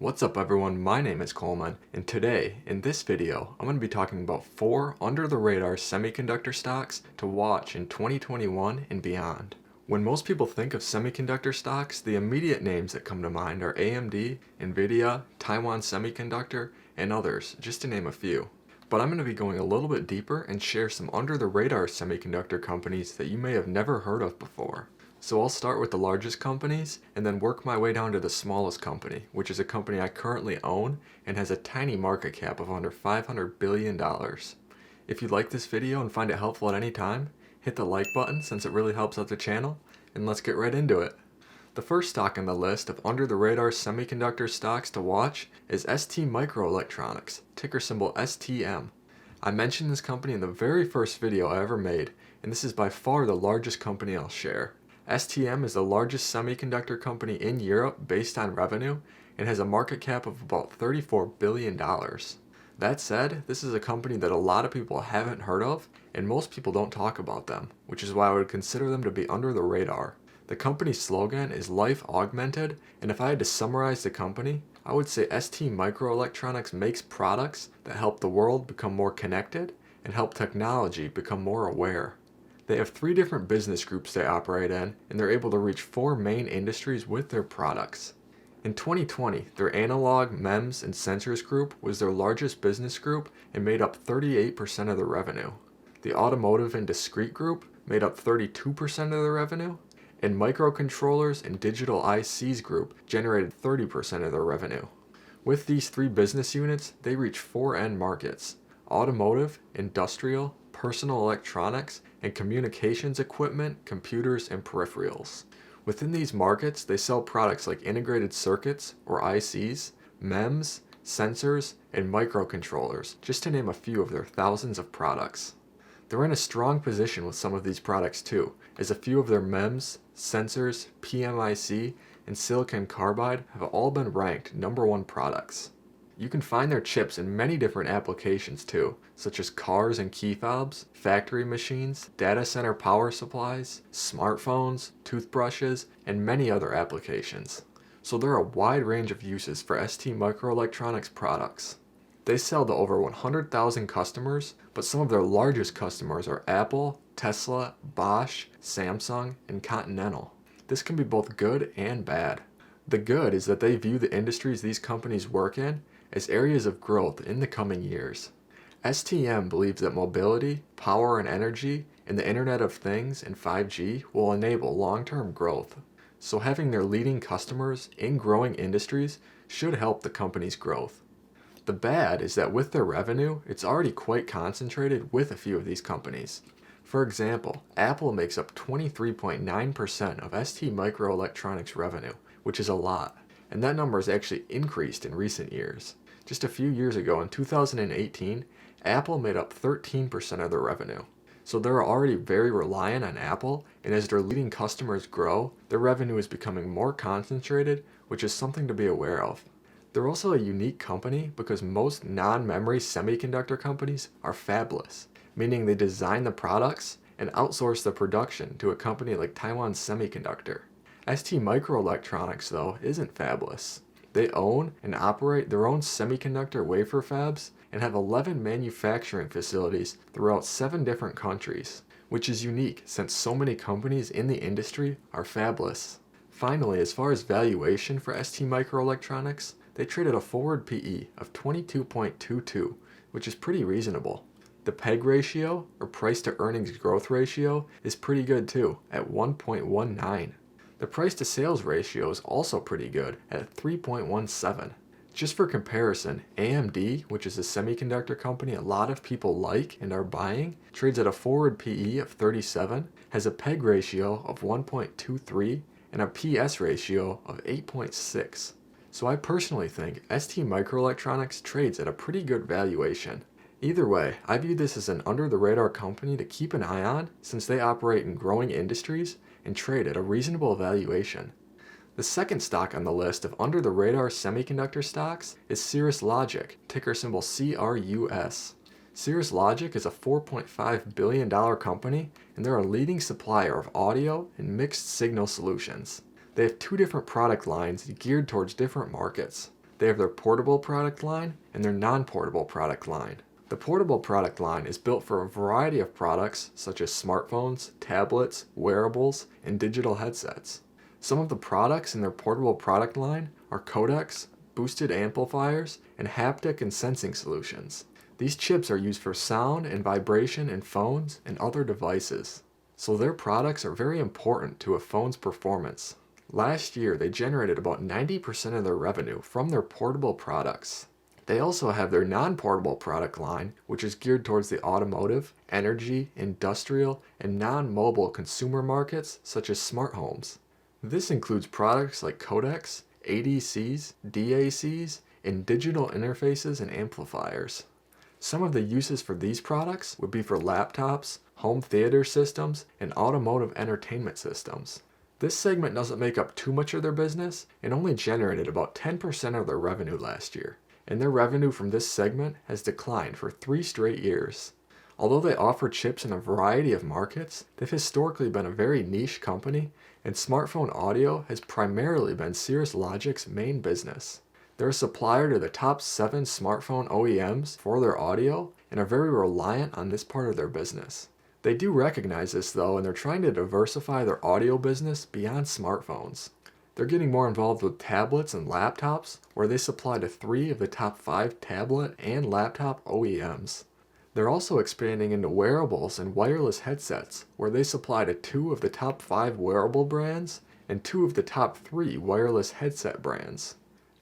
What's up everyone, my name is Coleman, and today, in this video, I'm going to be talking about 4 under-the-radar semiconductor stocks to watch in 2021 and beyond. When most people think of semiconductor stocks, the immediate names that come to mind are AMD, Nvidia, Taiwan Semiconductor, and others, just to name a few. But I'm going to be going a little bit deeper and share some under-the-radar semiconductor companies that you may have never heard of before. So I'll start with the largest companies and then work my way down to the smallest company, which is a company I currently own and has a tiny market cap of under $500 billion. If you like this video and find it helpful at any time, hit the like button since it really helps out the channel, and let's get right into it. The first stock on the list of under-the-radar semiconductor stocks to watch is ST Microelectronics, ticker symbol STM. I mentioned this company in the very first video I ever made, and this is by far the largest company I'll share. STM is the largest semiconductor company in Europe based on revenue and has a market cap of about $34 billion. That said, this is a company that a lot of people haven't heard of and most people don't talk about them, which is why I would consider them to be under the radar. The company's slogan is Life Augmented, and if I had to summarize the company, I would say ST Microelectronics makes products that help the world become more connected and help technology become more aware. They have 3 different business groups they operate in, and they're able to reach 4 main industries with their products. In 2020, their analog, MEMS, and sensors group was their largest business group and made up 38% of their revenue. The automotive and discrete group made up 32% of their revenue, and microcontrollers and digital ICs group generated 30% of their revenue. With these 3 business units, they reach 4 end markets: automotive, industrial, personal electronics, and communications equipment, computers, and peripherals. Within these markets, they sell products like integrated circuits, or ICs, MEMS, sensors, and microcontrollers, just to name a few of their thousands of products. They're in a strong position with some of these products too, as a few of their MEMS, sensors, PMIC, and silicon carbide have all been ranked #1 products. You can find their chips in many different applications too, such as cars and key fobs, factory machines, data center power supplies, smartphones, toothbrushes, and many other applications. So there are a wide range of uses for ST Microelectronics products. They sell to over 100,000 customers, but some of their largest customers are Apple, Tesla, Bosch, Samsung, and Continental. This can be both good and bad. The good is that they view the industries these companies work in as areas of growth in the coming years. STM believes that mobility, power and energy, and the Internet of Things and 5G will enable long-term growth. So having their leading customers in growing industries should help the company's growth. The bad is that with their revenue, it's already quite concentrated with a few of these companies. For example, Apple makes up 23.9% of ST Microelectronics revenue, which is a lot. And that number has actually increased in recent years. Just a few years ago, in 2018, Apple made up 13% of their revenue. So they're already very reliant on Apple, and as their leading customers grow, their revenue is becoming more concentrated, which is something to be aware of. They're also a unique company because most non-memory semiconductor companies are fabless, meaning they design the products and outsource the production to a company like Taiwan Semiconductor. ST Microelectronics, though, isn't fabless. They own and operate their own semiconductor wafer fabs and have 11 manufacturing facilities throughout 7 different countries, which is unique since so many companies in the industry are fabless. Finally, as far as valuation for ST Microelectronics, they trade at a forward PE of 22.22, which is pretty reasonable. The PEG ratio, or price to earnings growth ratio, is pretty good too, at 1.19. The price to sales ratio is also pretty good at 3.17. Just for comparison, AMD, which is a semiconductor company a lot of people like and are buying, trades at a forward PE of 37, has a PEG ratio of 1.23, and a PS ratio of 8.6. So I personally think ST Microelectronics trades at a pretty good valuation. Either way, I view this as an under-the-radar company to keep an eye on since they operate in growing industries and trade at a reasonable valuation. The second stock on the list of under-the-radar semiconductor stocks is Cirrus Logic, ticker symbol CRUS. Cirrus Logic is a $4.5 billion company, and they're a leading supplier of audio and mixed signal solutions. They have 2 different product lines geared towards different markets. They have their portable product line and their non-portable product line. The portable product line is built for a variety of products such as smartphones, tablets, wearables, and digital headsets. Some of the products in their portable product line are codecs, boosted amplifiers, and haptic and sensing solutions. These chips are used for sound and vibration in phones and other devices. So their products are very important to a phone's performance. Last year, they generated about 90% of their revenue from their portable products. They also have their non-portable product line, which is geared towards the automotive, energy, industrial, and non-mobile consumer markets such as smart homes. This includes products like codecs, ADCs, DACs, and digital interfaces and amplifiers. Some of the uses for these products would be for laptops, home theater systems, and automotive entertainment systems. This segment doesn't make up too much of their business and only generated about 10% of their revenue last year, and their revenue from this segment has declined for 3 straight years. Although they offer chips in a variety of markets, they've historically been a very niche company, and smartphone audio has primarily been Cirrus Logic's main business. They're a supplier to the top 7 smartphone OEMs for their audio and are very reliant on this part of their business. They do recognize this though, and they're trying to diversify their audio business beyond smartphones. They're getting more involved with tablets and laptops, where they supply to 3 of the top 5 tablet and laptop OEMs. They're also expanding into wearables and wireless headsets, where they supply to 2 of the top 5 wearable brands and 2 of the top 3 wireless headset brands.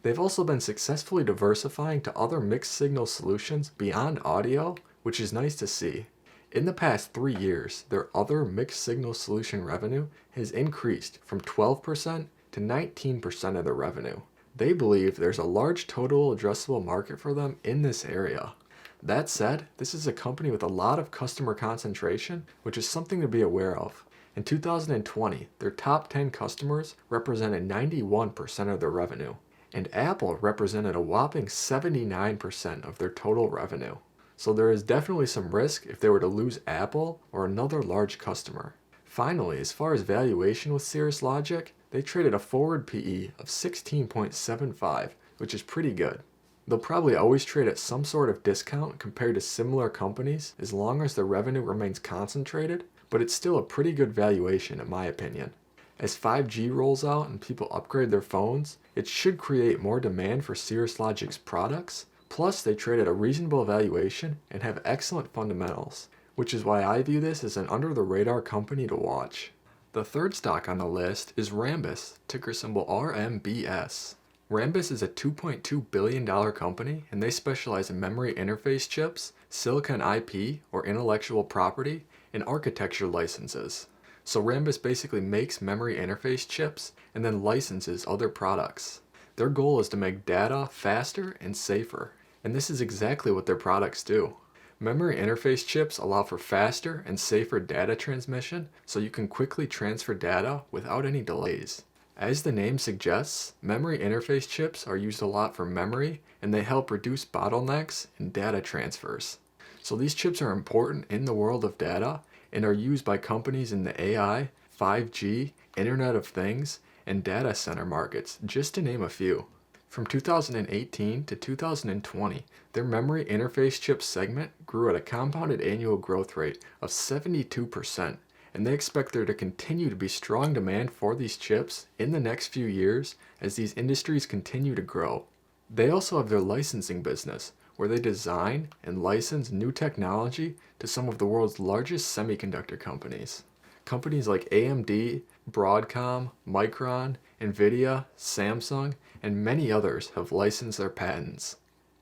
They've also been successfully diversifying to other mixed signal solutions beyond audio, which is nice to see. In the past 3 years, their other mixed signal solution revenue has increased from 12% to 19% of their revenue. They believe there's a large total addressable market for them in this area. That said, this is a company with a lot of customer concentration, which is something to be aware of. In 2020, their top 10 customers represented 91% of their revenue, and Apple represented a whopping 79% of their total revenue. So there is definitely some risk if they were to lose Apple or another large customer. Finally, as far as valuation with Cirrus Logic, they traded a forward PE of 16.75, which is pretty good. They'll probably always trade at some sort of discount compared to similar companies as long as their revenue remains concentrated, but it's still a pretty good valuation in my opinion. As 5G rolls out and people upgrade their phones, it should create more demand for Cirrus Logic's products. Plus, they trade at a reasonable valuation and have excellent fundamentals, which is why I view this as an under-the-radar company to watch. The third stock on the list is Rambus, ticker symbol RMBS. Rambus is a $2.2 billion company, and they specialize in memory interface chips, silicon IP or intellectual property, and architecture licenses. So Rambus basically makes memory interface chips and then licenses other products. Their goal is to make data faster and safer, and this is exactly what their products do. Memory interface chips allow for faster and safer data transmission, so you can quickly transfer data without any delays. As the name suggests, memory interface chips are used a lot for memory, and they help reduce bottlenecks in data transfers. So these chips are important in the world of data and are used by companies in the AI, 5G, Internet of Things, and data center markets, just to name a few. From 2018 to 2020, their memory interface chip segment grew at a compounded annual growth rate of 72%, and they expect there to continue to be strong demand for these chips in the next few years as these industries continue to grow. They also have their licensing business, where they design and license new technology to some of the world's largest semiconductor companies. Companies like AMD, Broadcom, Micron, Nvidia, Samsung, and many others have licensed their patents.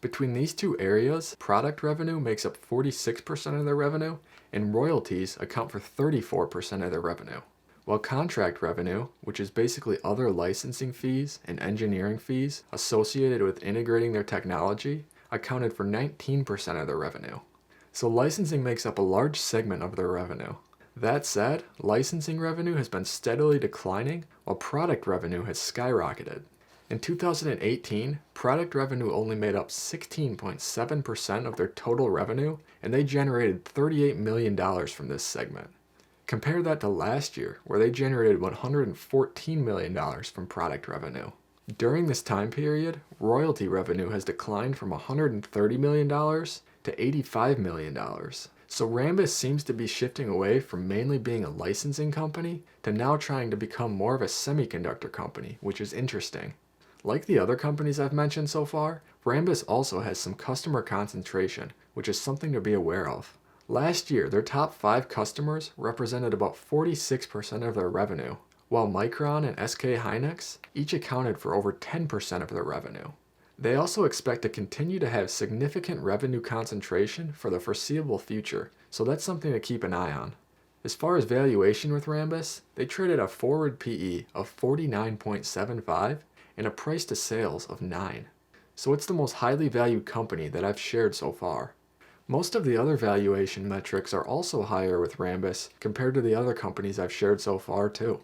Between these two areas, product revenue makes up 46% of their revenue, and royalties account for 34% of their revenue. While contract revenue, which is basically other licensing fees and engineering fees associated with integrating their technology, accounted for 19% of their revenue. So licensing makes up a large segment of their revenue. That said, licensing revenue has been steadily declining while product revenue has skyrocketed. In 2018, product revenue only made up 16.7% of their total revenue, and they generated $38 million from this segment. Compare that to last year, where they generated $114 million from product revenue. During this time period, royalty revenue has declined from $130 million to $85 million. So Rambus seems to be shifting away from mainly being a licensing company to now trying to become more of a semiconductor company, which is interesting. Like the other companies I've mentioned so far, Rambus also has some customer concentration, which is something to be aware of. Last year, their top 5 customers represented about 46% of their revenue, while Micron and SK Hynix each accounted for over 10% of their revenue. They also expect to continue to have significant revenue concentration for the foreseeable future, so that's something to keep an eye on. As far as valuation with Rambus, they traded a forward PE of 49.75 and a price to sales of 9. So it's the most highly valued company that I've shared so far. Most of the other valuation metrics are also higher with Rambus compared to the other companies I've shared so far too.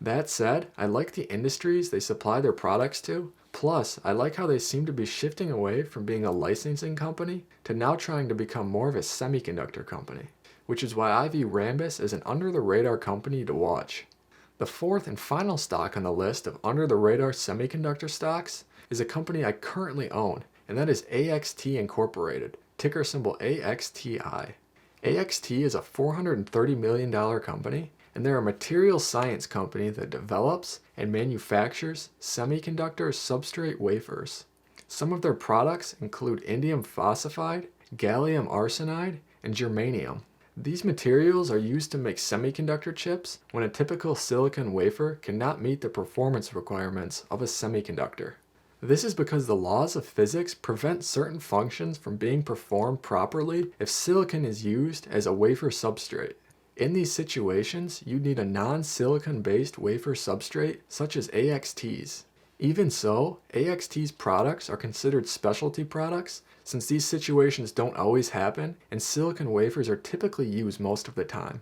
That said, I like the industries they supply their products to, plus I like how they seem to be shifting away from being a licensing company to now trying to become more of a semiconductor company, which is why I view Rambus as an under-the-radar company to watch. The fourth and final stock on the list of under-the-radar semiconductor stocks is a company I currently own, and that is AXT Incorporated, ticker symbol AXTI. AXT is a $430 million company, and they're a material science company that develops and manufactures semiconductor substrate wafers. Some of their products include indium phosphide, gallium arsenide, and germanium. These materials are used to make semiconductor chips when a typical silicon wafer cannot meet the performance requirements of a semiconductor. This is because the laws of physics prevent certain functions from being performed properly if silicon is used as a wafer substrate. In these situations, you need a non-silicon based wafer substrate such as AXT's. Even so, AXT's products are considered specialty products since these situations don't always happen and silicon wafers are typically used most of the time.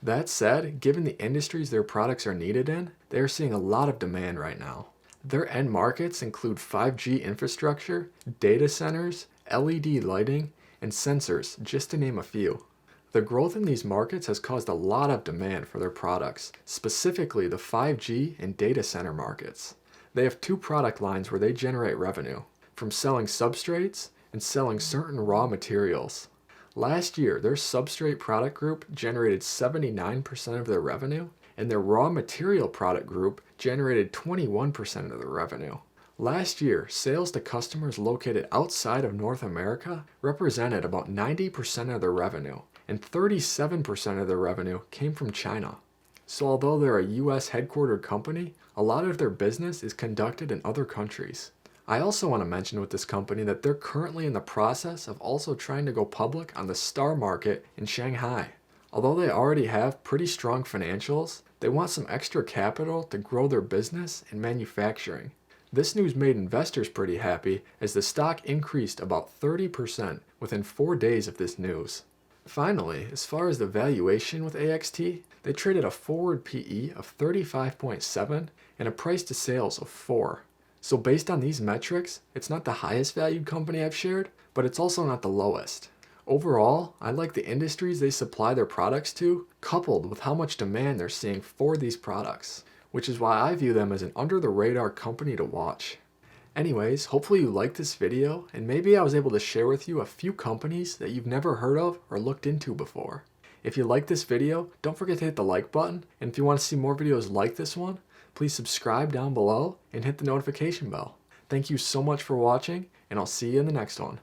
That said, given the industries their products are needed in, they are seeing a lot of demand right now. Their end markets include 5G infrastructure, data centers, LED lighting, and sensors, just to name a few. The growth in these markets has caused a lot of demand for their products, specifically the 5G and data center markets. They have 2 product lines where they generate revenue, from selling substrates and selling certain raw materials. Last year, their substrate product group generated 79% of their revenue, and their raw material product group generated 21% of their revenue. Last year, sales to customers located outside of North America represented about 90% of their revenue, and 37% of their revenue came from China. So although they're a US headquartered company, a lot of their business is conducted in other countries. I also want to mention with this company that they're currently in the process of also trying to go public on the STAR market in Shanghai. Although they already have pretty strong financials, they want some extra capital to grow their business and manufacturing. This news made investors pretty happy as the stock increased about 30% within 4 days of this news. Finally, as far as the valuation with AXT, they traded a forward PE of 35.7 and a price to sales of 4. So based on these metrics, it's not the highest valued company I've shared, but it's also not the lowest. Overall, I like the industries they supply their products to, coupled with how much demand they're seeing for these products, which is why I view them as an under-the-radar company to watch. Anyways, hopefully you liked this video, and maybe I was able to share with you a few companies that you've never heard of or looked into before. If you liked this video, don't forget to hit the like button, and if you want to see more videos like this one, please subscribe down below and hit the notification bell. Thank you so much for watching, and I'll see you in the next one.